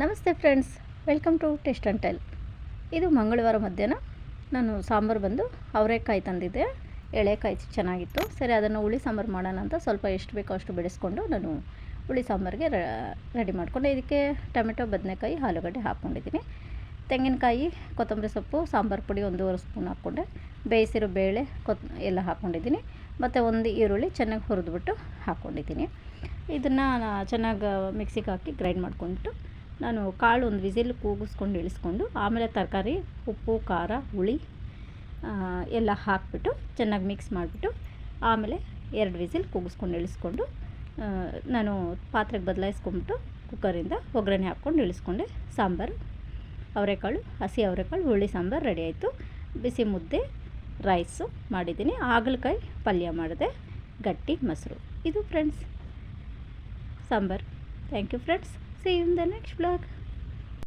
ನಮಸ್ತೆ friends, welcome to taste and tell. ಇದು ಮಂಗಳವಾರ ಮಧ್ಯಾಹ್ನ ನಾನು ಸಾಂಬಾರು ಬಂದು ಅವರೆಕಾಯಿ ತಂದಿದ್ದೆ. ಎಳೆಕಾಯಿ ಚೆನ್ನಾಗಿತ್ತು. ಸರಿ, ಅದನ್ನು ಹುಳಿ ಸಾಂಬಾರು ಮಾಡೋಣ ಅಂತ ಸ್ವಲ್ಪ ಎಷ್ಟು ಬೇಕೋ ಅಷ್ಟು ಬೆಳೆಸ್ಕೊಂಡು ನಾನು ಹುಳಿ ಸಾಂಬಾರಿಗೆ ರೆಡಿ ಮಾಡಿಕೊಂಡೆ. ಇದಕ್ಕೆ ಟೊಮೆಟೊ, ಬದನೆಕಾಯಿ, ಆಲೂಗಡ್ಡೆ ಹಾಕ್ಕೊಂಡಿದ್ದೀನಿ. ತೆಂಗಿನಕಾಯಿ, ಕೊತ್ತಂಬರಿ ಸೊಪ್ಪು, ಸಾಂಬಾರು ಪುಡಿ 1.5 ಸ್ಪೂನ್ ಹಾಕ್ಕೊಂಡೆ. ಬೇಯಿಸಿರೋ ಬೇಳೆ ಎಲ್ಲ ಹಾಕ್ಕೊಂಡಿದ್ದೀನಿ. ಮತ್ತು ಒಂದು ಈರುಳ್ಳಿ ಚೆನ್ನಾಗಿ ಹುರಿದ್ಬಿಟ್ಟು ಹಾಕ್ಕೊಂಡಿದ್ದೀನಿ. ಇದನ್ನು ಚೆನ್ನಾಗಿ ಮಿಕ್ಸಿಗೆ ಹಾಕಿ ಗ್ರೈಂಡ್ ಮಾಡ್ಕೊಂಡ್ಬಿಟ್ಟು ನಾನು ಕಾಳು ಒಂದು ವಿಸಿಲ್ ಕೂಗಿಸ್ಕೊಂಡು ಇಳಿಸ್ಕೊಂಡು ಆಮೇಲೆ ತರಕಾರಿ, ಉಪ್ಪು, ಖಾರ, ಹುಳಿ ಎಲ್ಲ ಹಾಕಿಬಿಟ್ಟು ಚೆನ್ನಾಗಿ ಮಿಕ್ಸ್ ಮಾಡಿಬಿಟ್ಟು ಆಮೇಲೆ 2 ವಿಸಿಲ್ ಕೂಗಿಸ್ಕೊಂಡು ಇಳಿಸ್ಕೊಂಡು ನಾನು ಪಾತ್ರೆಗೆ ಬದಲಾಯಿಸ್ಕೊಂಬಿಟ್ಟು ಕುಕ್ಕರಿಂದ ಒಗ್ಗರಣೆ ಹಾಕ್ಕೊಂಡು ಇಳಿಸ್ಕೊಂಡೆ. ಸಾಂಬಾರು ಅವರೆಕಾಳು, ಹಸಿ ಅವರೆಕಾಳು ಹುಳಿ ಸಾಂಬಾರು ರೆಡಿ ಆಯಿತು. ಬಿಸಿ ಮುದ್ದೆ, ರೈಸು ಮಾಡಿದ್ದೀನಿ. ಹಾಗಲಕಾಯಿ ಪಲ್ಯ ಮಾಡಿದೆ, ಗಟ್ಟಿ ಮೊಸರು. ಇದು friends sambar. Thank you friends. See you in the next vlog.